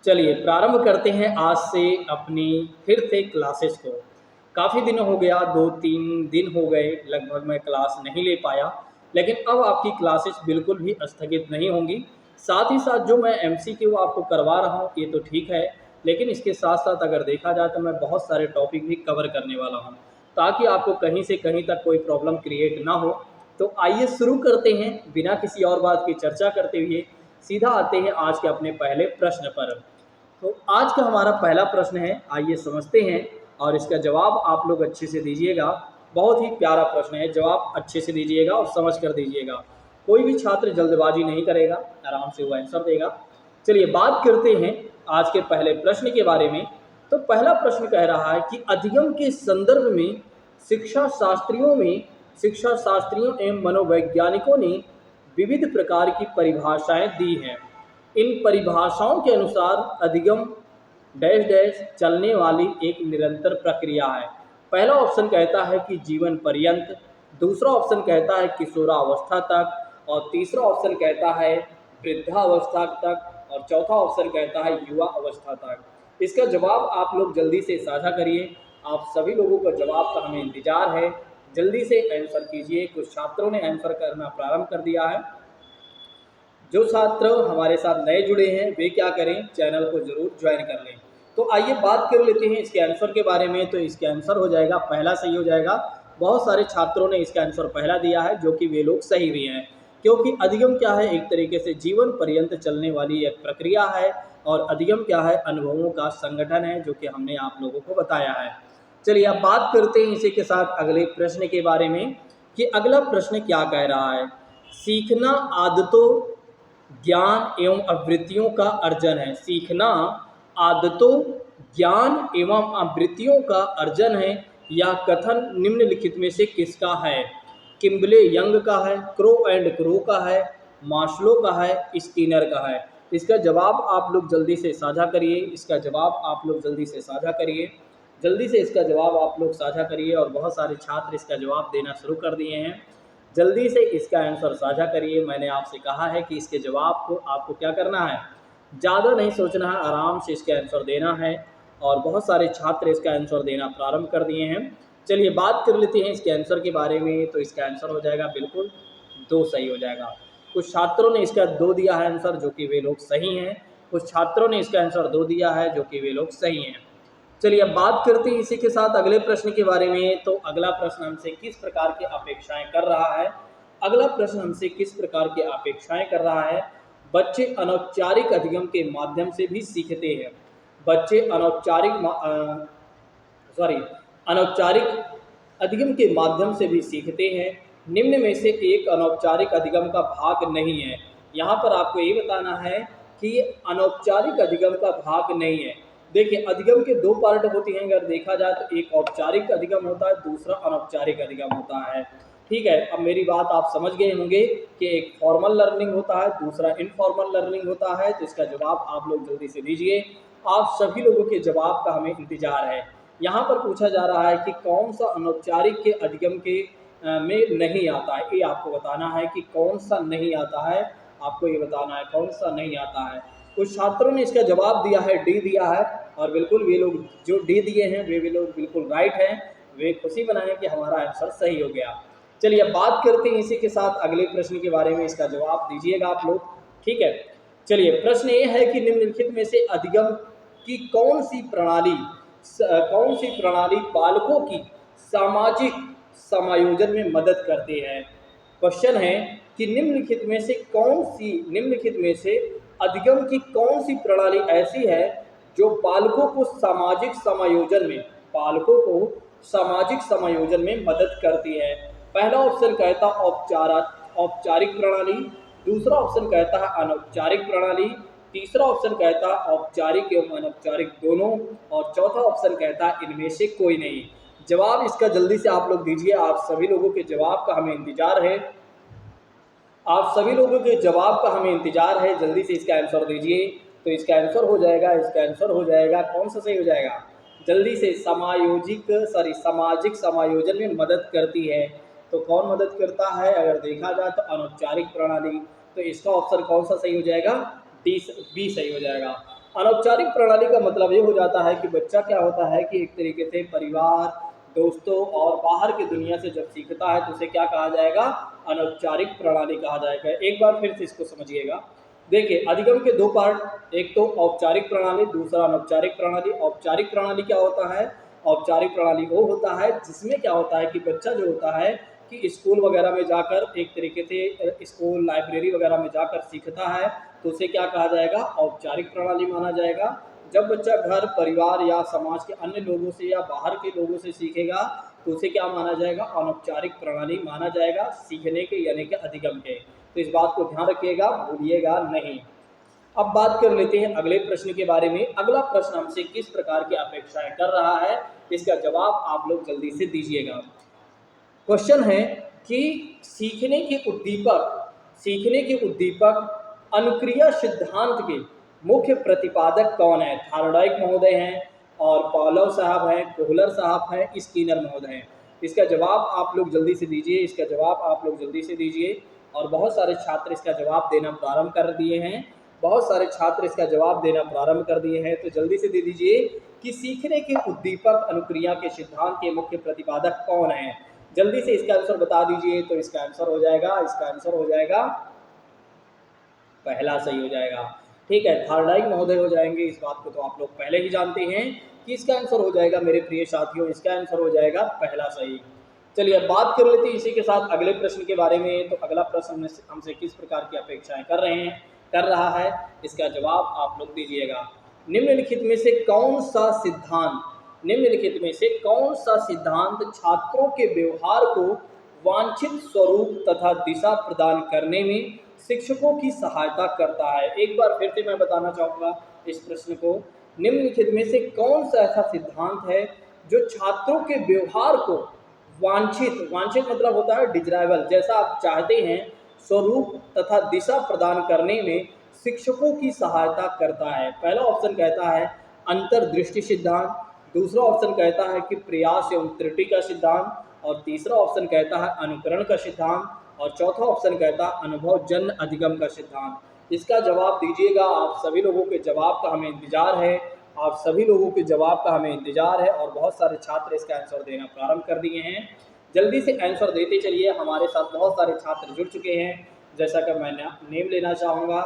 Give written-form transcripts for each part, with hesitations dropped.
चलिए प्रारंभ करते हैं आज से अपनी फिर से क्लासेस को। काफ़ी दिन हो गया, 2-3 दिन हो गए लगभग मैं क्लास नहीं ले पाया, लेकिन अब आपकी क्लासेस बिल्कुल भी स्थगित नहीं होंगी। साथ ही साथ जो मैं एमसीक्यू आपको करवा रहा हूँ ये तो ठीक है, लेकिन इसके साथ साथ अगर देखा जाए तो मैं बहुत सारे टॉपिक भी कवर करने वाला हूँ, ताकि आपको कहीं से कहीं तक कोई प्रॉब्लम क्रिएट ना हो। तो आइए शुरू करते हैं बिना किसी और बात की चर्चा करते हुए। सीधा आते हैं आज के अपने पहले प्रश्न पर। तो आज का हमारा पहला प्रश्न है, आइए समझते हैं और इसका जवाब आप लोग अच्छे से दीजिएगा। बहुत ही प्यारा प्रश्न है, जवाब अच्छे से दीजिएगा और समझ कर दीजिएगा। कोई भी छात्र जल्दबाजी नहीं करेगा, आराम से वो आंसर देगा। चलिए बात करते हैं आज के पहले प्रश्न के बारे में। तो पहला प्रश्न कह रहा है कि अधिगम के संदर्भ में शिक्षा शास्त्रियों एवं मनोवैज्ञानिकों ने विविध प्रकार की परिभाषाएं दी हैं। इन परिभाषाओं के अनुसार अधिगम डैश डैश चलने वाली एक निरंतर प्रक्रिया है। पहला ऑप्शन कहता है कि जीवन पर्यंत, दूसरा ऑप्शन कहता है किशोरावस्था तक, और तीसरा ऑप्शन कहता है वृद्धावस्था तक, और चौथा ऑप्शन कहता है युवा अवस्था तक। इसका जवाब आप लोग जल्दी से साझा करिए। आप सभी लोगों का जवाब का हमें इंतजार है, जल्दी से आंसर कीजिए। कुछ छात्रों ने आंसर करना प्रारंभ कर दिया है। जो छात्र हमारे साथ नए जुड़े हैं वे क्या करें, चैनल को जरूर ज्वाइन कर लें। तो आइए बात कर लेते हैं इसके आंसर के बारे में। तो इसके आंसर हो जाएगा पहला सही हो जाएगा। बहुत सारे छात्रों ने इसका आंसर पहला दिया है, जो कि वे लोग सही भी हैं, क्योंकि अधिगम क्या है, एक तरीके से जीवन पर्यंत चलने वाली एक प्रक्रिया है। और अधिगम क्या है, अनुभवों का संगठन है, जो कि हमने आप लोगों को बताया है। चलिए अब बात करते हैं इसी के साथ अगले प्रश्न के बारे में कि अगला प्रश्न क्या कह रहा है। सीखना आदतों, ज्ञान एवं आवृत्तियों का अर्जन है। सीखना आदतों, ज्ञान एवं आवृत्तियों का अर्जन है। यह कथन निम्नलिखित में से किसका है? किम्बले यंग का है, क्रो एंड क्रो का है, मास्लो का है, स्किनर का है। इसका जवाब आप लोग जल्दी से साझा करिए। इसका जवाब आप लोग जल्दी से साझा करिए। जल्दी से इसका जवाब आप लोग साझा करिए। और बहुत सारे छात्र इसका जवाब देना शुरू कर दिए हैं। जल्दी से इसका आंसर साझा करिए। मैंने आपसे कहा है कि इसके जवाब को आपको क्या करना है, ज़्यादा नहीं सोचना है, आराम से इसका आंसर देना है। और बहुत सारे छात्र इसका आंसर देना प्रारंभ कर दिए हैं। चलिए बात कर लेते हैं इसके आंसर के बारे में। तो इसका आंसर हो जाएगा बिल्कुल 2 सही हो जाएगा। कुछ छात्रों ने इसका 2 दिया है आंसर, जो कि वे लोग सही हैं। कुछ छात्रों ने इसका आंसर 2 दिया है, जो कि वे लोग सही हैं। चलिए अब बात करते हैं इसी के साथ अगले प्रश्न के बारे में। तो अगला प्रश्न हमसे किस प्रकार की अपेक्षाएं कर रहा है? अगला प्रश्न हमसे किस प्रकार की अपेक्षाएं कर रहा है? बच्चे अनौपचारिक अधिगम के माध्यम से भी सीखते हैं। बच्चे अनौपचारिक अधिगम के माध्यम से भी सीखते हैं। निम्न में से एक अनौपचारिक अधिगम का भाग नहीं है। यहाँ पर आपको ये बताना है कि ये अनौपचारिक अधिगम का भाग नहीं है। देखिए अधिगम के 2 पार्ट होते हैं, अगर देखा जाए तो एक औपचारिक अधिगम होता है, दूसरा अनौपचारिक अधिगम होता है। ठीक है, अब मेरी बात आप समझ गए होंगे कि एक फॉर्मल लर्निंग होता है, दूसरा इनफॉर्मल लर्निंग होता है। तो इसका जवाब आप लोग जल्दी से दीजिए। आप सभी लोगों के जवाब का हमें इंतजार है। यहाँ पर पूछा जा रहा है कि कौन सा अनौपचारिक के अधिगम के में नहीं आता है। ये आपको बताना है कि कौन सा नहीं आता है, आपको ये बताना है कौन सा नहीं आता है। कुछ छात्रों ने इसका जवाब दिया है, डी दिया है, और बिल्कुल वे लोग जो डी दिए हैं वे लोग बिल्कुल राइट हैं। वे खुशी बनाएं कि हमारा आंसर सही हो गया। चलिए अब बात करते हैं इसी के साथ अगले प्रश्न के बारे में। इसका जवाब दीजिएगा आप लोग, ठीक है। चलिए प्रश्न ये है कि निम्नलिखित में से अधिगम की कौन सी प्रणाली बालकों की सामाजिक समायोजन में मदद करती है? क्वेश्चन है कि निम्नलिखित में से अधिगम की कौन सी प्रणाली ऐसी है जो बालकों को सामाजिक समायोजन में मदद करती है? पहला ऑप्शन कहता औपचारिक प्रणाली, दूसरा ऑप्शन कहता है अनौपचारिक प्रणाली, तीसरा ऑप्शन कहता है औपचारिक एवं अनौपचारिक दोनों, और चौथा ऑप्शन कहता है इनमें से कोई नहीं। जवाब इसका जल्दी से आप लोग दीजिए। आप सभी लोगों के जवाब का हमें इंतजार है। आप सभी लोगों के जवाब का हमें इंतजार है, जल्दी से इसका आंसर दीजिए। तो इसका आंसर हो जाएगा कौन सा सही हो जाएगा, जल्दी से सामाजिक समायोजन में मदद करती है। तो कौन मदद करता है? अगर देखा जाए तो अनौपचारिक प्रणाली। तो इसका ऑप्शन कौन सा सही हो जाएगा? बी सही हो जाएगा। अनौपचारिक प्रणाली का मतलब ये हो जाता है कि बच्चा क्या होता है कि एक तरीके से परिवार, दोस्तों और बाहर की दुनिया से जब सीखता है तो उसे क्या कहा जाएगा, अनौपचारिक प्रणाली कहा जाएगा। एक बार फिर से इसको समझिएगा। देखिए, अधिगम के दो पार्ट, एक तो औपचारिक प्रणाली, दूसरा अनौपचारिक प्रणाली। औपचारिक प्रणाली क्या होता है, औपचारिक प्रणाली वो होता है जिसमें क्या होता है कि बच्चा जो होता है कि स्कूल वगैरह में जाकर एक तरीके से स्कूल लाइब्रेरी वगैरह में जाकर सीखता है तो उसे क्या कहा जाएगा, औपचारिक प्रणाली माना जाएगा। जब बच्चा घर परिवार या समाज के अन्य लोगों से या बाहर के लोगों से सीखेगा तो उसे क्या माना जाएगा, अनौपचारिक प्रणाली माना जाएगा, सीखने के यानी कि अधिगम के। तो इस बात को ध्यान रखिएगा, भूलिएगा नहीं। अब बात कर लेते हैं अगले प्रश्न के बारे में। अगला प्रश्न हमसे किस प्रकार की अपेक्षाएं कर रहा है, इसका जवाब आप लोग जल्दी से दीजिएगा। क्वेश्चन है कि सीखने के उद्दीपक अनुक्रिया सिद्धांत के मुख्य प्रतिपादक कौन है। थार्डाइक महोदय हैं और पॉलव साहब हैं, कोहलर साहब हैं, स्किनर महोदय हैं। इसका जवाब आप लोग जल्दी से दीजिए, इसका जवाब आप लोग जल्दी से दीजिए। और बहुत सारे छात्र इसका जवाब देना प्रारंभ कर दिए हैं, बहुत सारे छात्र इसका जवाब देना प्रारंभ कर दिए हैं। तो जल्दी से दे दीजिए कि सीखने के उद्दीपक अनुक्रिया के सिद्धांत के मुख्य प्रतिपादक कौन है। जल्दी से इसका आंसर बता दीजिए। तो इसका आंसर हो जाएगा, इसका आंसर हो जाएगा पहला सही हो जाएगा। ठीक है, थार्डाइक महोदय हो जाएंगे, इस बात को तो आप लोग पहले ही जानते हैं कि इसका आंसर हो जाएगा मेरे प्रिय साथियों, इसका आंसर हो जाएगा पहला सही। चलिए अब बात कर लेते हैं इसी के साथ अगले प्रश्न के बारे में। तो अगला प्रश्न हमसे किस प्रकार की अपेक्षाएं कर रहा है, इसका जवाब आप लोग दीजिएगा। निम्नलिखित में से कौन सा सिद्धांत छात्रों के व्यवहार को वांछित स्वरूप तथा दिशा प्रदान करने में शिक्षकों की सहायता करता है। एक बार फिर से मैं बताना चाहूँगा इस प्रश्न को। निम्नलिखित में से कौन सा ऐसा सिद्धांत है जो छात्रों के व्यवहार को वांछित मतलब होता है डिजायरेबल, जैसा आप चाहते हैं, स्वरूप तथा दिशा प्रदान करने में शिक्षकों की सहायता करता है। पहला ऑप्शन कहता है अंतर्दृष्टि सिद्धांत, दूसरा ऑप्शन कहता है कि प्रयास एवं त्रुटि का सिद्धांत, और तीसरा ऑप्शन कहता है अनुकरण का सिद्धांत, और चौथा ऑप्शन कहता है अनुभव जन्य अधिगम का सिद्धांत। इसका जवाब दीजिएगा। आप सभी लोगों के जवाब का हमें इंतजार है, आप सभी लोगों के जवाब का हमें इंतजार है। और बहुत सारे छात्र इसका आंसर देना प्रारंभ कर दिए हैं। जल्दी से आंसर देते चलिए, हमारे साथ बहुत सारे छात्र जुड़ चुके हैं। जैसा कि मैं नेम लेना चाहूँगा,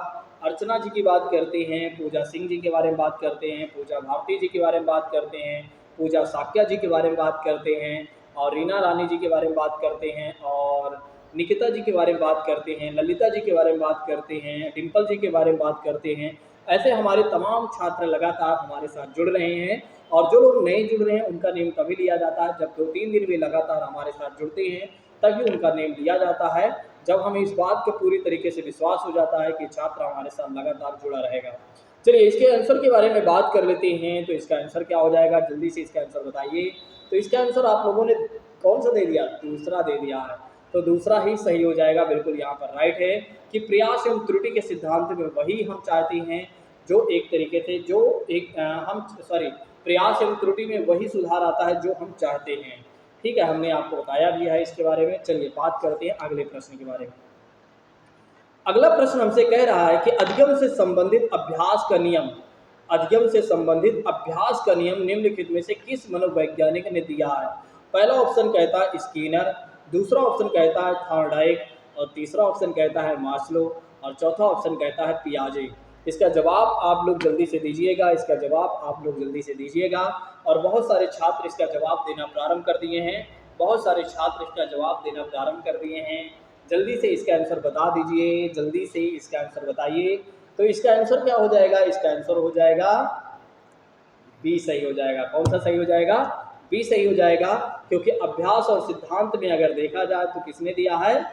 अर्चना जी की बात करते हैं, पूजा सिंह जी के बारे में बात करते हैं, पूजा भारती जी के बारे में बात करते हैं, पूजा साक्या जी के बारे में बात करते हैं, और रीना रानी जी के बारे में बात करते हैं, और निकिता जी के बारे में बात करते हैं, ललिता जी के बारे में बात करते हैं, डिम्पल जी के बारे में बात करते हैं। ऐसे हमारे तमाम छात्र लगातार हमारे साथ जुड़ रहे हैं। और जो लोग नए जुड़ रहे हैं उनका नेम तभी लिया जाता है जब 2-3 दिन वे लगातार हमारे साथ जुड़ते हैं, तभी उनका नेम लिया जाता है, जब हमें इस बात को पूरी तरीके से विश्वास हो जाता है कि छात्र हमारे साथ लगातार जुड़ा रहेगा। चलिए इसके आंसर के बारे में बात कर लेते हैं। तो इसका आंसर क्या हो जाएगा, जल्दी से इसका आंसर बताइए। तो इसका आंसर आप लोगों ने कौन सा दे दिया, दूसरा दे दिया है। तो दूसरा ही सही हो जाएगा, बिल्कुल यहाँ पर राइट है कि प्रयास एवं त्रुटि के सिद्धांत में वही हम चाहते हैं जो एक तरीके से प्रयास एवं त्रुटि में वही सुधार आता है जो हम चाहते हैं। ठीक है, हमने आपको बताया भी है इसके बारे में। चलिए बात करते हैं अगले प्रश्न के बारे में। अगला प्रश्न हमसे कह रहा है कि अधिगम से संबंधित अभ्यास का नियम निम्नलिखित में से किस मनोवैज्ञानिक ने दिया है। पहला ऑप्शन कहता है स्किनर, दूसरा ऑप्शन कहता है थॉर्नडाइक, और तीसरा ऑप्शन कहता है मास्लो, और चौथा ऑप्शन कहता है पियाजे। इसका जवाब आप लोग जल्दी से दीजिएगा, इसका जवाब आप लोग जल्दी से दीजिएगा। और बहुत सारे छात्र इसका जवाब देना प्रारंभ कर दिए हैं, जल्दी से इसका आंसर बता दीजिए, जल्दी से इसका आंसर बताइए। तो इसका आंसर क्या हो जाएगा, इसका आंसर हो जाएगा बी सही हो जाएगा। कौन सा सही हो जाएगा, बी सही हो जाएगा, क्योंकि अभ्यास और सिद्धांत में अगर देखा जाए तो किसने दिया है,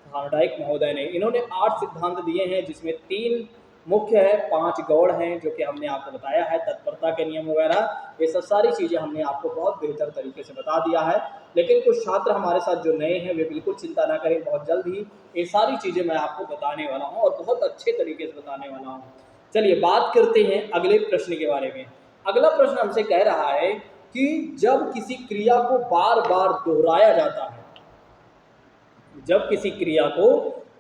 थॉर्नडाइक महोदय ने। इन्होंने 8 सिद्धांत दिए हैं जिसमें 3 मुख्य है, 5 गौड़ हैं जो कि हमने आपको बताया है, तत्परता के नियम वगैरह, ये सब सारी चीज़ें हमने आपको बहुत बेहतर तरीके से बता दिया है। लेकिन कुछ छात्र हमारे साथ जो नए हैं वे बिल्कुल चिंता ना करें, बहुत जल्द ही ये सारी चीज़ें मैं आपको बताने वाला हूँ और बहुत अच्छे तरीके से बताने वाला हूँ। चलिए बात करते हैं अगले प्रश्न के बारे में। अगला प्रश्न हमसे कह रहा है कि जब किसी क्रिया को बार बार दोहराया जाता है, जब किसी क्रिया को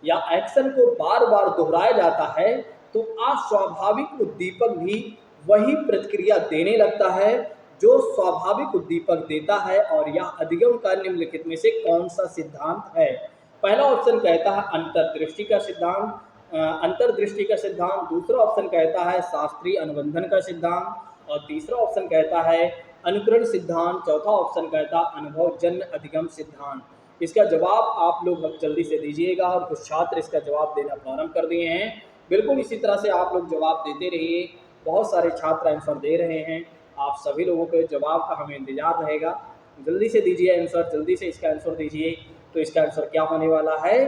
या एक्शन को बार बार दोहराया जाता है तो अस्वाभाविक उद्दीपक भी वही प्रतिक्रिया देने लगता है जो स्वाभाविक उद्दीपक देता है। और यह अधिगम का निम्नलिखित में से कौन सा सिद्धांत है? पहला ऑप्शन कहता है अंतर्दृष्टि का सिद्धांत, अंतर्दृष्टि का सिद्धांत। दूसरा ऑप्शन कहता है शास्त्रीय अनुबंधन का सिद्धांत और तीसरा ऑप्शन कहता है अनुकरण सिद्धांत। चौथा ऑप्शन कहता है अनुभवजन्य अधिगम सिद्धांत। इसका जवाब आप लोग जल्दी से दीजिएगा और कुछ छात्र इसका जवाब देना प्रारंभ कर दिए हैं। बिल्कुल इसी तरह से आप लोग जवाब देते रहिए। बहुत सारे छात्र आंसर दे रहे हैं। आप सभी लोगों के जवाब का हमें इंतजार रहेगा। जल्दी से दीजिए आंसर, जल्दी से इसका आंसर दीजिए। तो इसका आंसर क्या होने वाला है?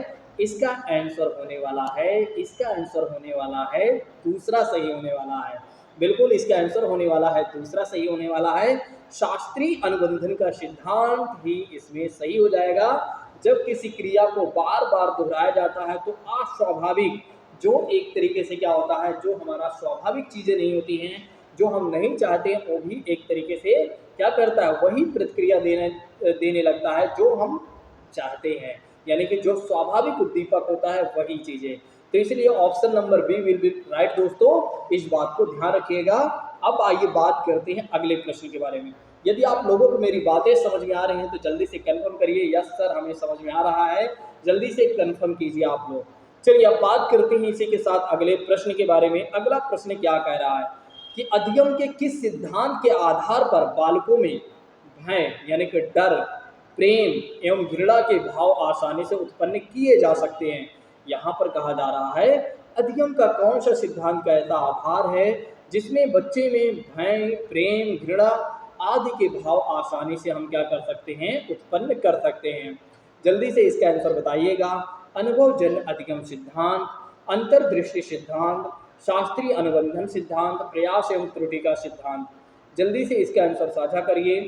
इसका आंसर होने वाला है, इसका आंसर होने वाला है दूसरा सही होने वाला है। बिल्कुल इसका आंसर होने वाला है दूसरा सही होने वाला है। शास्त्रीय अनुबंधन का सिद्धांत ही इसमें सही हो जाएगा। जब किसी क्रिया को बार बार दोहराया जाता है तो अस्वाभाविक, जो एक तरीके से क्या होता है, जो हमारा स्वाभाविक चीज़ें नहीं होती हैं, जो हम नहीं चाहते हैं, वो भी एक तरीके से क्या करता है, वही प्रतिक्रिया देने लगता है जो हम चाहते हैं। यानी कि जो स्वाभाविक उद्दीपक होता है वही चीज़ें। तो इसलिए option number B will be right दोस्तों। इस बात को ध्यान रखिएगा। अब आइए बात करते हैं अगले प्रश्न के बारे में। यदि आप लोगों को मेरी बातें समझ में आ रही हैं तो जल्दी से कंफर्म करिए यस सर हमें समझ में आ रहा है। जल्दी से कंफर्म कीजिए आप लोग। चलिए अब बात करते हैं इसी के साथ अगले प्रश्न के बारे में। अगला प्रश्न क्या कह रहा है कि अधिगम के किस सिद्धांत के आधार पर बालकों में भय यानी कि डर, प्रेम एवं घृणा के भाव आसानी से उत्पन्न किए जा सकते हैं। यहाँ पर कहा जा रहा है अधिगम का कौन सा सिद्धांत का ऐसा आधार है जिसमें बच्चे में भय, प्रेम, घृणा आदि के भाव आसानी से हम क्या कर सकते हैं, उत्पन्न कर सकते हैं। जल्दी से इसका आंसर बताइएगा। अनुभवजन्य अधिगम सिद्धांत, अंतर्दृष्टि सिद्धांत, शास्त्रीय अनुबंधन सिद्धांत, प्रयास एवं त्रुटि का सिद्धांत। जल्दी से इसका आंसर साझा करिए।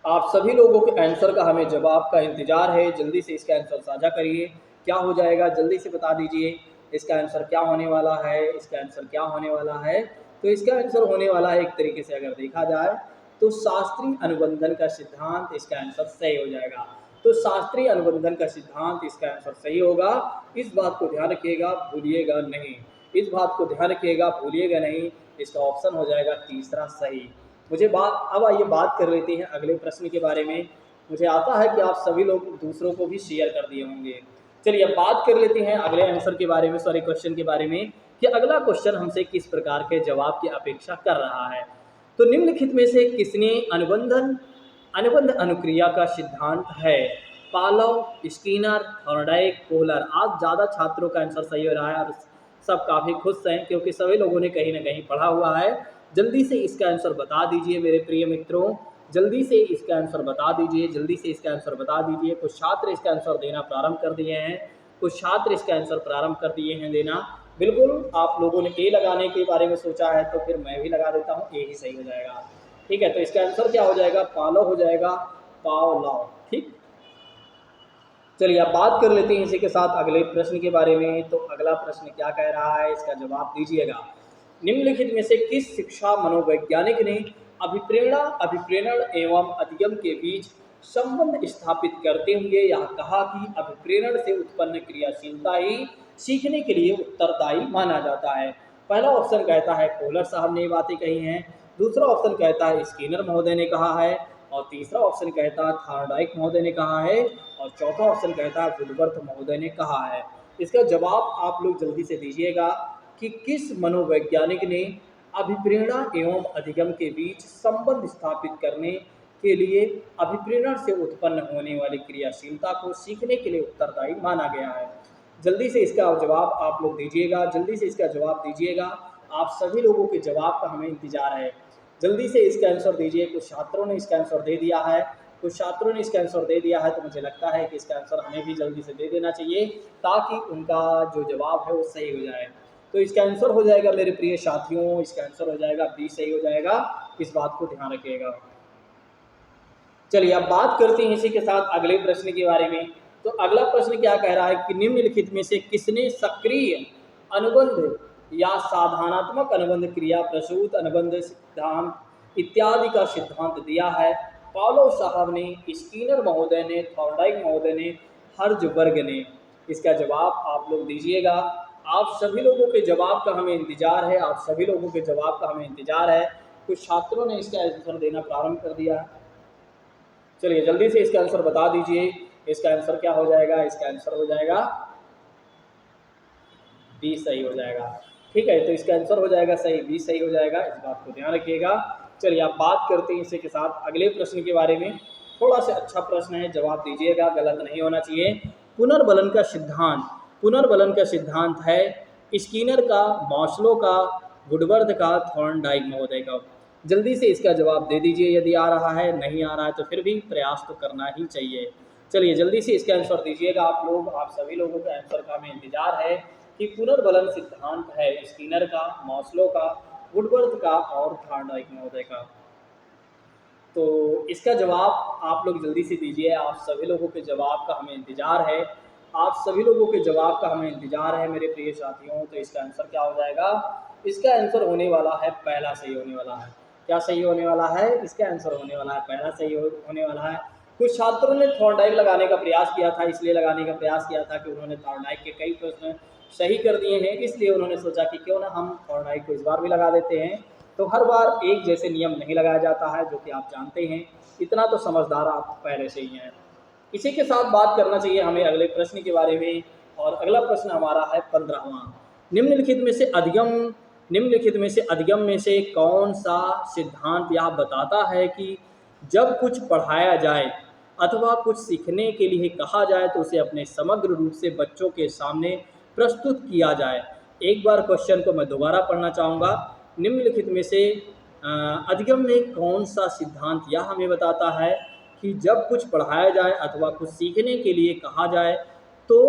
आप सभी लोगों के आंसर का हमें जवाब का इंतजार है। जल्दी से इसका आंसर साझा करिए। क्या हो जाएगा जल्दी से बता दीजिए। इसका आंसर क्या होने वाला है? इसका आंसर क्या होने वाला है? तो इसका आंसर होने वाला है, एक तरीके से अगर देखा जाए तो शास्त्रीय अनुबंधन का सिद्धांत इसका आंसर सही हो जाएगा। तो शास्त्रीय अनुबंधन का सिद्धांत इसका आंसर सही होगा। इस बात को ध्यान रखिएगा, भूलिएगा नहीं। इस बात को ध्यान रखिएगा, भूलिएगा नहीं। इसका ऑप्शन हो जाएगा तीसरा सही। अब आइए बात कर लेते हैं अगले प्रश्न के बारे में। मुझे आता है कि आप सभी लोग दूसरों को भी शेयर कर दिए होंगे। चलिए अब बात कर लेते हैं अगले आंसर के बारे में, सॉरी क्वेश्चन के बारे में, कि अगला क्वेश्चन हमसे किस प्रकार के जवाब की अपेक्षा कर रहा है। तो निम्नलिखित में से किसने अनुबंध अनुक्रिया का सिद्धांत है? Pavlov, Skinner, Thorndike, Kohler. आज ज़्यादा छात्रों का आंसर सही हो रहा है और सब काफ़ी खुश हैं क्योंकि सभी लोगों ने कहीं ना कहीं पढ़ा हुआ है। जल्दी से इसका आंसर बता दीजिए मेरे प्रिय मित्रों। जल्दी से इसका आंसर बता दीजिए, जल्दी से इसका आंसर बता दीजिए। कुछ छात्र इसका आंसर देना प्रारंभ कर दिए हैं, कुछ छात्र इसका आंसर प्रारंभ कर दिए हैं देना। बिल्कुल आप लोगों ने ए लगाने के बारे में सोचा है तो फिर मैं भी लगा देता हूँ, ए ही सही हो जाएगा। ठीक है, तो इसका आंसर क्या हो जाएगा? पावलोव हो जाएगा, पावलोव। ठीक, चलिए अब बात कर लेते हैं इसी के साथ अगले प्रश्न के बारे में। तो अगला प्रश्न क्या कह रहा है, इसका जवाब दीजिएगा। निम्नलिखित में से किस शिक्षा मनोवैज्ञानिक ने अभिप्रेरण एवं अधिगम के बीच संबंध स्थापित करते हुए यह कहा कि अभिप्रेरण से उत्पन्न क्रियाशीलता ही सीखने के लिए उत्तरदायी माना जाता है? पहला ऑप्शन कहता है कोहलर साहब ने ये बातें कही हैं, दूसरा ऑप्शन कहता है स्किनर महोदय ने कहा है, और तीसरा ऑप्शन कहता है थॉर्नडाइक महोदय ने कहा है, और चौथा ऑप्शन कहता है वुडवर्थ महोदय ने कहा है। इसका जवाब आप लोग जल्दी से दीजिएगा कि किस मनोवैज्ञानिक ने अभिप्रेरणा एवं अधिगम के बीच संबंध स्थापित करने के लिए अभिप्रेरण से उत्पन्न होने वाली क्रियाशीलता को सीखने के लिए उत्तरदायी माना गया है? जल्दी से इसका जवाब आप लोग दीजिएगा, जल्दी से इसका जवाब दीजिएगा। आप सभी लोगों के जवाब का हमें इंतजार है। जल्दी से इसका आंसर दीजिए। कुछ छात्रों ने इसका आंसर दे दिया है, कुछ छात्रों ने इसका आंसर दे दिया है, तो मुझे लगता है कि इसका आंसर हमें भी जल्दी से दे देना चाहिए ताकि उनका जो जवाब है वो सही हो जाए। तो इसका आंसर हो जाएगा मेरे प्रिय साथियों, इसका आंसर हो जाएगा बी सही हो जाएगा। इस बात को ध्यान रखिएगा। चलिए अब बात करते हैं इसी के साथ अगले प्रश्न के बारे में। तो अगला प्रश्न क्या कह रहा है कि निम्नलिखित में से किसने सक्रिय अनुबंध या साधनात्मक अनुबंध, क्रिया प्रसूत अनुबंध सिद्धांत इत्यादि का सिद्धांत दिया है? पावलोव साहब ने, स्किनर महोदय ने, थॉर्नडाइक महोदय ने, हर्ज़बर्ग ने। इसका जवाब आप लोग दीजिएगा। आप सभी लोगों के जवाब का हमें इंतज़ार है, आप सभी लोगों के जवाब का हमें इंतज़ार है। कुछ छात्रों ने इसका आंसर देना प्रारंभ कर दिया है। चलिए जल्दी से इसका आंसर बता दीजिए। इसका आंसर क्या हो जाएगा? इसका आंसर हो जाएगा बी सही हो जाएगा। ठीक है, तो इसका आंसर हो जाएगा सही, बी सही हो जाएगा, इस बात को ध्यान रखिएगा। चलिए आप बात करते हैं इसी के साथ अगले प्रश्न के बारे में। थोड़ा सा अच्छा प्रश्न है, जवाब दीजिएगा, गलत नहीं होना चाहिए। पुनर्बलन का सिद्धांत, पुनर्बलन का सिद्धांत है स्कीनर का, मॉसलो का, वुडवर्थ का, थॉर्नडाइक महोदय का। जल्दी से इसका जवाब दे दीजिए, यदि आ रहा है, नहीं आ रहा है तो फिर भी प्रयास तो करना ही चाहिए। चलिए जल्दी से इसका आंसर दीजिएगा आप लोग, आप सभी लोगों के आंसर का हमें इंतजार है कि पुनर्बलन सिद्धांत है स्कीनर का, मॉसलो का, वुडवर्थ का और थॉर्नडाइक महोदय का। तो इसका जवाब आप लोग जल्दी से दीजिए, आप सभी लोगों के जवाब का हमें इंतजार है, आप सभी लोगों के जवाब का हमें इंतजार है मेरे प्रिय साथियों। तो इसका आंसर क्या हो जाएगा? इसका आंसर होने वाला है पहला सही होने वाला है। क्या सही होने वाला है? इसका आंसर होने वाला है पहला सही होने वाला है। कुछ छात्रों ने थॉर्नडाइक लगाने का प्रयास किया था, इसलिए लगाने का प्रयास किया था कि उन्होंने थॉर्नडाइक के कई प्रश्न सही कर दिए हैं, इसलिए उन्होंने सोचा कि क्यों ना हम थॉर्नडाइक को इस बार भी लगा देते हैं। तो हर बार एक जैसे नियम नहीं लगाया जाता है, जो कि आप जानते हैं, इतना तो समझदार आप पहले से ही हैं। इसी के साथ बात करना चाहिए हमें अगले प्रश्न के बारे में, और अगला प्रश्न हमारा है 15वां। निम्नलिखित में से अधिगम निम्नलिखित में से अधिगम में से कौन सा सिद्धांत यह बताता है कि जब कुछ पढ़ाया जाए अथवा कुछ सीखने के लिए कहा जाए तो उसे अपने समग्र रूप से बच्चों के सामने प्रस्तुत किया जाए। एक बार क्वेश्चन को मैं दोबारा पढ़ना चाहूँगा। निम्नलिखित में से अधिगम में कौन सा सिद्धांत यह हमें बताता है कि जब कुछ पढ़ाया जाए अथवा कुछ सीखने के लिए कहा जाए तो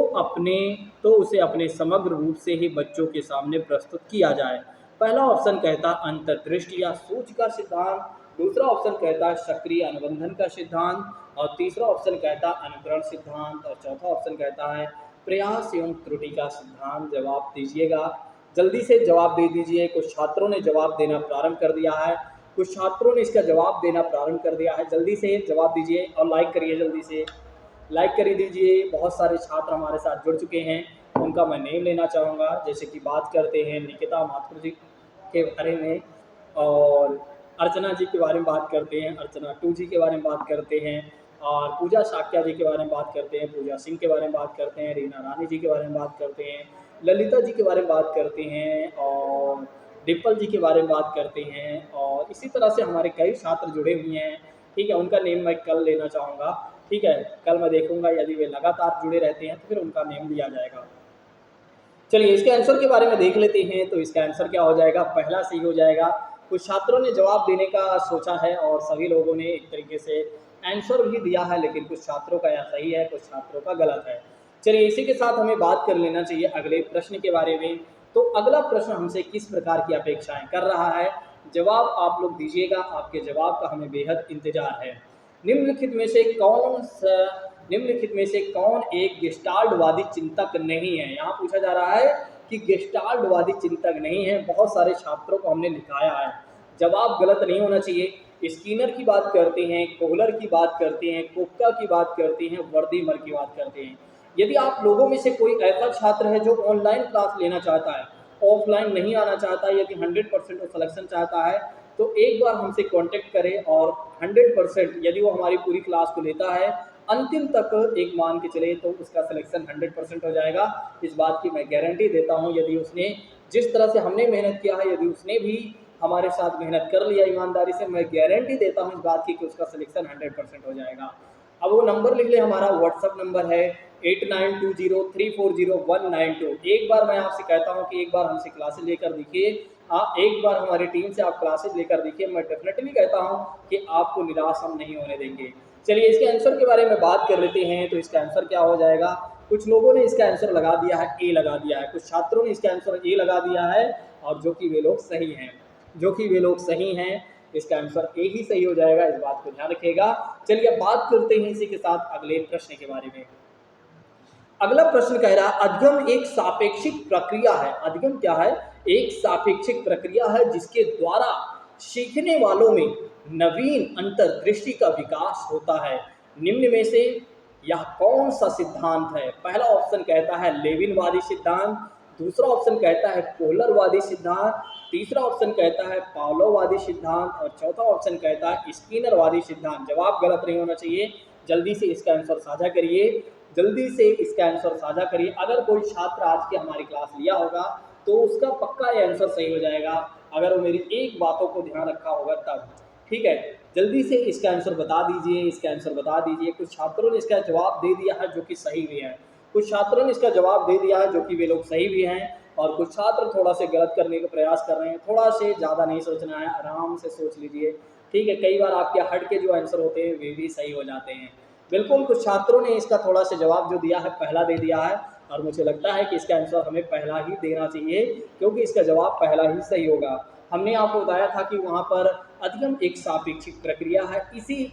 उसे अपने समग्र रूप से ही बच्चों के सामने प्रस्तुत किया जाए। पहला ऑप्शन कहता अंतर्दृष्टि या सूच का सिद्धांत, दूसरा ऑप्शन कहता है सक्रिय अनुबंधन का सिद्धांत, और तीसरा ऑप्शन कहता है अनुकरण सिद्धांत, और चौथा ऑप्शन कहता है प्रयास एवं त्रुटि का सिद्धांत। जवाब दीजिएगा, जल्दी से जवाब दे दीजिए। कुछ छात्रों ने जवाब देना प्रारंभ कर दिया है, कुछ छात्रों ने इसका जवाब देना प्रारंभ कर दिया है। जल्दी से जवाब दीजिए और लाइक करिए, जल्दी से लाइक कर दीजिए। बहुत सारे छात्र हमारे साथ जुड़ चुके हैं, उनका मैं नेम लेना चाहूँगा। जैसे कि बात करते हैं निकिता माथुर जी के बारे में, और अर्चना जी के बारे में बात करते हैं, अर्चना टू जी के बारे में बात करते हैं, और पूजा साक्या जी के बारे में बात करते हैं, पूजा सिंह के बारे में बात करते हैं, रीना रानी जी के बारे में बात करते हैं, ललिता जी के बारे में बात करते हैं, और डिम्पल जी के बारे में बात करते हैं। और इसी तरह से हमारे कई छात्र जुड़े हुए हैं। ठीक है, उनका नेम मैं कल लेना चाहूँगा। ठीक है, कल मैं देखूँगा यदि वे लगातार जुड़े रहते हैं तो फिर उनका नेम लिया जाएगा। चलिए इसके आंसर के बारे में देख लेते हैं। तो इसका आंसर क्या हो जाएगा? पहला सही हो जाएगा। कुछ छात्रों ने जवाब देने का सोचा है और सभी लोगों ने एक तरीके से आंसर भी दिया है, लेकिन कुछ छात्रों का यह सही है, कुछ छात्रों का गलत है। चलिए इसी के साथ हमें बात कर लेना चाहिए अगले प्रश्न के बारे में। तो अगला प्रश्न हमसे किस प्रकार की अपेक्षाएं कर रहा है, जवाब आप लोग दीजिएगा, आपके जवाब का हमें बेहद इंतजार है। निम्नलिखित में से कौन एक गेस्टाल्टवादी चिंतक नहीं है? यहाँ पूछा जा रहा है कि गेस्टाल्टवादी चिंतक नहीं है। बहुत सारे छात्रों को हमने लिखाया है, जवाब गलत नहीं होना चाहिए। स्कीनर की बात करते हैं, कोहलर की बात करते हैं, कोप्का की बात करते हैं, वर्दीमर की बात करते हैं। यदि आप लोगों में से कोई ऐसा छात्र है जो ऑनलाइन क्लास लेना चाहता है, ऑफलाइन नहीं आना चाहता, यदि 100% सिलेक्शन चाहता है तो एक बार हमसे कांटेक्ट करें, और 100% यदि वो हमारी पूरी क्लास को लेता है, अंतिम तक एक मान के चले तो उसका सिलेक्शन 100% हो जाएगा। इस बात की मैं गारंटी देता हूँ। यदि उसने जिस तरह से हमने मेहनत किया है, यदि उसने भी हमारे साथ मेहनत कर लिया ईमानदारी से, मैं गारंटी देता हूँ इस बात की कि उसका सिलेक्शन 100% हो जाएगा। अब वो नंबर लिख ले, हमारा व्हाट्सअप नंबर है 8920340192। एक बार मैं आपसे कहता हूँ कि एक बार हमसे क्लासेज लेकर देखिए, एक बार हमारी टीम से आप क्लासेज लेकर देखिए, मैं डेफिनेटली कहता हूँ कि आपको निराश हम नहीं होने देंगे। चलिए इसके आंसर के बारे में बात कर लेते हैं। तो इसका आंसर क्या हो जाएगा? कुछ लोगों ने इसका आंसर लगा दिया है, ए लगा दिया है, कुछ छात्रों ने इसका आंसर ए लगा दिया है, और जो कि वे लोग सही हैं, इसका आंसर ए ही सही हो जाएगा, इस बात को ध्यान रखिएगा। चलिए अब बात करते हैं इसी के साथ अगले प्रश्न के बारे में। अगला प्रश्न कह रहा है अधिगम एक सापेक्षिक प्रक्रिया है। अधिगम क्या है? एक सापेक्षिक प्रक्रिया है जिसके द्वारा सीखने वालों में नवीन अंतर्दृष्टि का विकास होता है। निम्न में से यह कौन सा सिद्धांत है? पहला ऑप्शन कहता है लेविनवादी सिद्धांत, दूसरा ऑप्शन कहता है कोहलरवादी सिद्धांत, तीसरा ऑप्शन कहता है पावलोवादी सिद्धांत और चौथा ऑप्शन कहता है स्किनरवादी सिद्धांत। जवाब गलत नहीं होना चाहिए। जल्दी से इसका आंसर साझा करिए, जल्दी से इसका आंसर साझा करिए। अगर कोई छात्र आज की हमारी क्लास लिया होगा तो उसका पक्का ये आंसर सही हो जाएगा, अगर वो मेरी एक बातों को ध्यान रखा होगा तब। ठीक है, जल्दी से इसका आंसर बता दीजिए, इसका आंसर बता दीजिए। कुछ छात्रों ने इसका जवाब दे दिया है जो कि सही भी है, कुछ छात्रों ने इसका जवाब दे दिया है जो कि वे लोग सही भी हैं, और कुछ छात्र थोड़ा से गलत करने का प्रयास कर रहे हैं। थोड़ा से ज़्यादा नहीं सोचना है, आराम से सोच लीजिए। ठीक है, कई बार आपके हट के जो आंसर होते हैं वे भी सही हो जाते हैं। बिल्कुल, कुछ छात्रों ने इसका थोड़ा सा जवाब जो दिया है पहला दे दिया है, और मुझे लगता है कि इसका आंसर हमें पहला ही देना चाहिए, क्योंकि इसका जवाब पहला ही सही होगा। हमने आपको बताया था कि वहाँ पर अधिगम एक सापेक्षिक प्रक्रिया है। इसी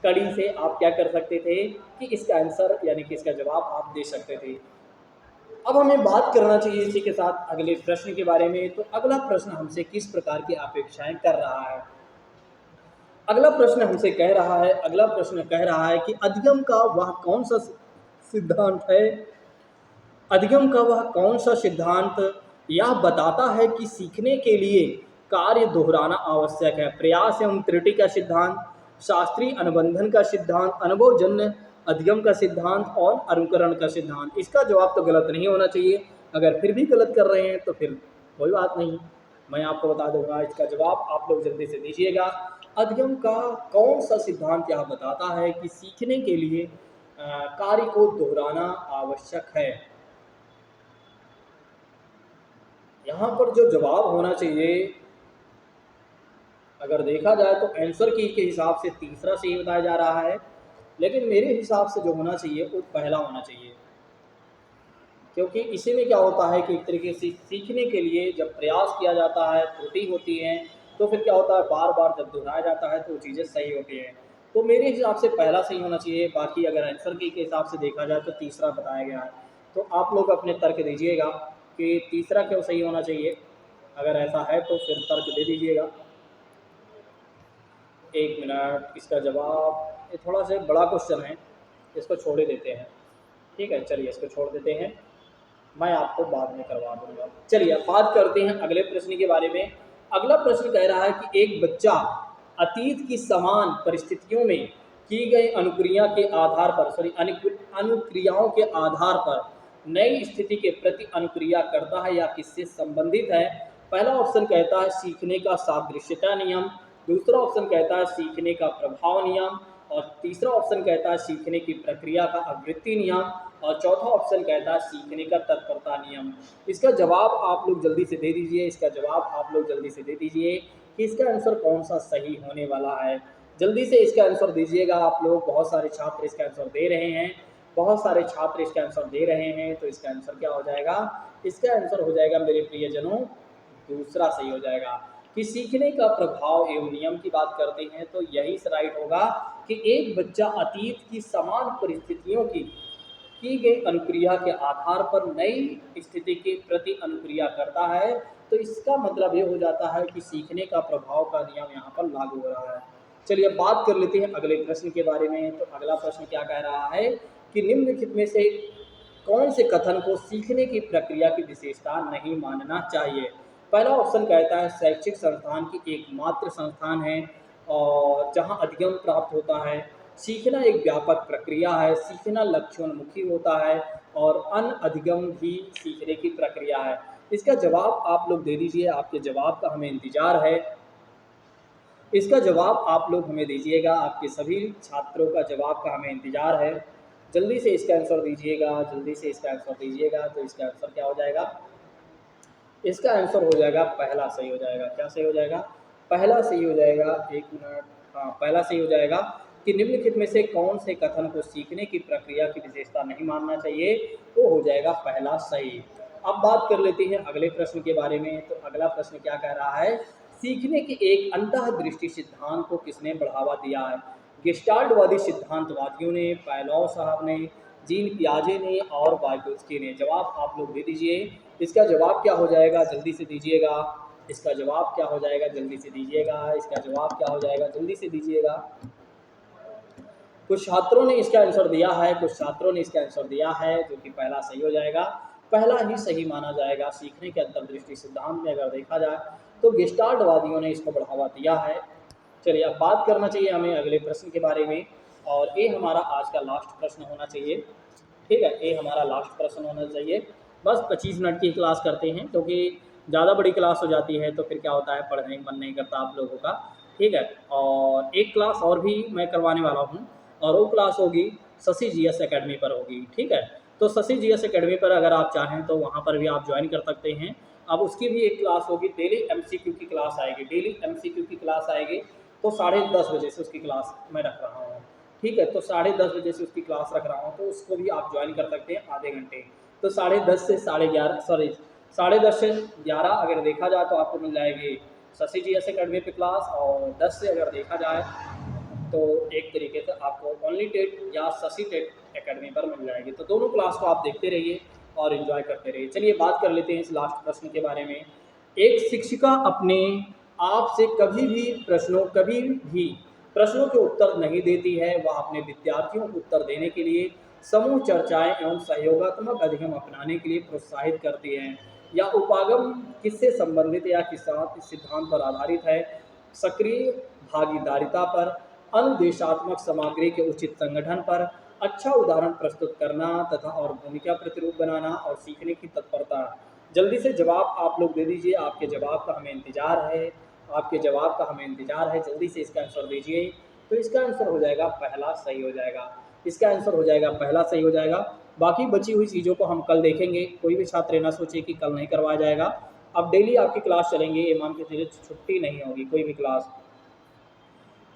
कड़ी से आप क्या कर सकते थे कि इसका आंसर यानी कि इसका जवाब आप दे सकते थे। अब हमें बात करना चाहिए इसी के साथ अगले प्रश्न के बारे में। तो अगला प्रश्न हमसे किस प्रकार की अपेक्षाएं कर रहा है। अगला प्रश्न हमसे कह रहा है, अगला प्रश्न कह रहा है कि अधिगम का वह कौन सा सिद्धांत है, अधिगम का वह कौन सा सिद्धांत यह बताता है कि सीखने के लिए कार्य दोहराना आवश्यक है। प्रयास एवं त्रुटि का सिद्धांत, शास्त्रीय अनुबंधन का सिद्धांत, अनुभवजन्य अधिगम का सिद्धांत और अनुकरण का सिद्धांत। इसका जवाब तो गलत नहीं होना चाहिए। अगर फिर भी गलत कर रहे हैं तो फिर कोई बात नहीं, मैं आपको बता दूंगा। इसका जवाब आप लोग जल्दी से दीजिएगा। अधिगम का कौन सा सिद्धांत यह बताता है कि सीखने के लिए कार्य को दोहराना आवश्यक है। यहाँ पर जो जवाब होना चाहिए, अगर देखा जाए तो आंसर की के हिसाब से तीसरा सही बताया जा रहा है, लेकिन मेरे हिसाब से जो होना चाहिए वो पहला होना चाहिए, क्योंकि इसी में क्या होता है कि एक तरीके से सीखने के लिए जब प्रयास किया जाता है, त्रुटि होती है, तो फिर क्या होता है बार बार जब दोहराया जाता है तो चीज़ें सही होती हैं। तो मेरे हिसाब से पहला सही होना चाहिए। बाकी अगर आंसर की के हिसाब से देखा जाए तो तीसरा बताया गया है। तो आप लोग अपने तर्क दीजिएगा कि तीसरा क्यों सही होना चाहिए। अगर ऐसा है तो फिर तर्क दे दीजिएगा। एक मिनट, इसका जवाब ये थोड़ा सा बड़ा क्वेश्चन है, इसको छोड़ ही देते हैं। ठीक है, चलिए इसको छोड़ देते हैं, मैं आपको बाद में करवा दूंगा। चलिए अब बात करते हैं अगले प्रश्न के बारे में। अगला प्रश्न कह रहा है कि एक बच्चा अतीत की समान परिस्थितियों में की गई अनुक्रिया के आधार पर अनुक्रियाओं के आधार पर नई स्थिति के प्रति अनुक्रिया करता है या किससे संबंधित है। पहला ऑप्शन कहता है सीखने का सादृश्यता नियम, दूसरा ऑप्शन कहता है सीखने का प्रभाव नियम, और तीसरा ऑप्शन कहता है सीखने की प्रक्रिया का आवृत्ति नियम, और चौथा ऑप्शन कहता है सीखने का तत्परता नियम। इसका जवाब आप लोग जल्दी से दे दीजिए, इसका जवाब आप लोग जल्दी से दे दीजिए कि इसका आंसर कौन सा सही होने वाला है। जल्दी से इसका आंसर दीजिएगा आप लोग। बहुत सारे छात्र इसका आंसर दे रहे हैं, बहुत सारे छात्र इसका आंसर दे रहे हैं। तो इसका आंसर क्या हो जाएगा, इसका आंसर हो जाएगा मेरे प्रियजनों दूसरा सही हो जाएगा। कि सीखने का प्रभाव एवं नियम की बात करते हैं तो यही राइट होगा कि एक बच्चा अतीत की समान परिस्थितियों की गई अनुक्रिया के आधार पर नई स्थिति के प्रति अनुक्रिया करता है। तो इसका मतलब ये हो जाता है कि सीखने का प्रभाव का नियम यहाँ पर लागू हो रहा है। चलिए अब बात कर लेते हैं अगले प्रश्न के बारे में। तो अगला प्रश्न क्या कह रहा है कि निम्नलिखित में से कौन से कथन को सीखने की प्रक्रिया की विशेषता नहीं मानना चाहिए। पहला ऑप्शन कहता है शैक्षिक संस्थान की एकमात्र संस्थान है और जहां अधिगम प्राप्त होता है। सीखना एक व्यापक प्रक्रिया है, सीखना लक्ष्योन्मुखी होता है और अनअधिगम भी सीखने की प्रक्रिया है। इसका जवाब आप लोग दे दीजिए, आपके जवाब का हमें इंतजार है। इसका जवाब आप लोग हमें दीजिएगा, आपके सभी छात्रों का जवाब का हमें इंतजार है। जल्दी से इसका आंसर दीजिएगा, जल्दी से इसका आंसर दीजिएगा। तो इसका आंसर क्या हो जाएगा, इसका आंसर हो जाएगा पहला सही हो जाएगा। क्या सही हो जाएगा, पहला सही हो जाएगा। एक मिनट, हाँ पहला सही हो जाएगा कि निम्नलिखित में से कौन से कथन को सीखने की प्रक्रिया की विशेषता नहीं मानना चाहिए, तो हो जाएगा पहला सही। अब बात कर लेते हैं अगले प्रश्न के बारे में। तो अगला प्रश्न क्या कह रहा है, सीखने के एक अंतःदृष्टि सिद्धांत को किसने बढ़ावा दिया है। गेस्टाल्टवादी सिद्धांतवादियों ने, पायलॉव साहब ने, जीन पियाजे ने और वाइगोत्स्की ने। जवाब आप लोग दे दीजिए। इसका जवाब क्या हो जाएगा, जल्दी से दीजिएगा। इसका जवाब क्या हो जाएगा, जल्दी से दीजिएगा। इसका जवाब क्या हो जाएगा, जल्दी से दीजिएगा। कुछ छात्रों ने इसका आंसर दिया है, कुछ छात्रों ने इसका आंसर दिया है, जो कि पहला सही हो जाएगा। पहला ही सही माना जाएगा। सीखने के अंतर्दृष्टि सिद्धांत में अगर देखा जाए तो गेस्टाल्टवादियों ने इसको बढ़ावा दिया है। चलिए अब बात करना चाहिए हमें अगले प्रश्न के बारे में, और ये हमारा आज का लास्ट प्रश्न होना चाहिए। ठीक है, ये हमारा लास्ट प्रश्न होना चाहिए। बस 25 मिनट की क्लास करते हैं, क्योंकि ज़्यादा बड़ी क्लास हो जाती है तो फिर क्या होता है, पढ़ने का मन नहीं करता आप लोगों का। ठीक है, और एक क्लास और भी मैं करवाने वाला हूँ, और वो क्लास होगी शशि जीएस एकेडमी पर होगी। ठीक है, तो शशि जीएस एकेडमी पर अगर आप चाहें तो वहाँ पर भी आप ज्वाइन कर सकते हैं। अब उसकी भी एक क्लास होगी, डेली एमसीक्यू की क्लास आएगी, डेली एमसीक्यू की क्लास आएगी। तो 10:30 बजे से उसकी क्लास मैं रख रहा हूँ। ठीक है, तो 10:30 बजे से उसकी क्लास रख रहा हूँ, तो उसको भी आप ज्वाइन कर सकते हैं आधे घंटे। तो 10:30 से 11:30, सॉरी 10:30 से 11 अगर देखा जाए तो आपको मिल जाएगी शशि जीएस एकेडमी पे क्लास, और 10 से अगर देखा जाए तो एक तरीके से आपको ओनली टेट या शशि टेट एकेडमी पर मिल जाएगी। तो दोनों क्लास को आप देखते रहिए और इन्जॉय करते रहिए। चलिए बात कर लेते हैं इस लास्ट प्रश्न के बारे में। एक शिक्षिका अपने आप से कभी भी प्रश्नों के उत्तर नहीं देती है। वह अपने विद्यार्थियों को उत्तर देने के लिए समूह चर्चाएं एवं सहयोगात्मक अधिगम अपनाने के लिए प्रोत्साहित करती है। या उपागम किससे संबंधित या किस सिद्धांत पर आधारित है? सक्रिय भागीदारिता पर, अनुदेशात्मक सामग्री के उचित संगठन पर, अच्छा उदाहरण प्रस्तुत करना तथा और भूमिका प्रतिरूप बनाना, और सीखने की तत्परता। जल्दी से जवाब आप लोग दे दीजिए, आपके जवाब का हमें इंतज़ार है, आपके जवाब का हमें इंतज़ार है। जल्दी से इसका आंसर दीजिए। तो इसका आंसर हो जाएगा पहला सही हो जाएगा, इसका आंसर हो जाएगा पहला सही हो जाएगा। बाकी बची हुई चीज़ों को हम कल देखेंगे। कोई भी छात्र ना सोचे कि कल नहीं करवाया जाएगा। अब डेली आपकी क्लास चलेंगे, ये मान के चलिए छुट्टी नहीं होगी कोई भी क्लास।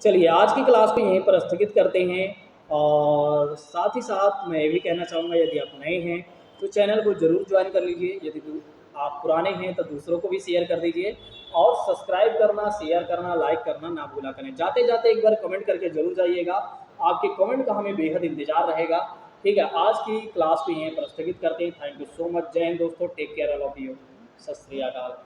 चलिए आज की क्लास को यहीं पर स्थगित करते हैं, और साथ ही साथ मैं ये भी कहना चाहूँगा, यदि आप नए हैं तो चैनल को ज़रूर ज्वाइन कर लीजिए। यदि आप पुराने हैं तो दूसरों को भी शेयर कर दीजिए, और सब्सक्राइब करना, शेयर करना, लाइक करना ना भूला करें। जाते जाते एक बार कमेंट करके जरूर जाइएगा, आपके कमेंट का हमें बेहद इंतजार रहेगा। ठीक है, आज की क्लास को यहीं पर स्थगित करते हैं। Thank you so much. जय हिंद दोस्तों, take care all of you. सत श्री अकाल।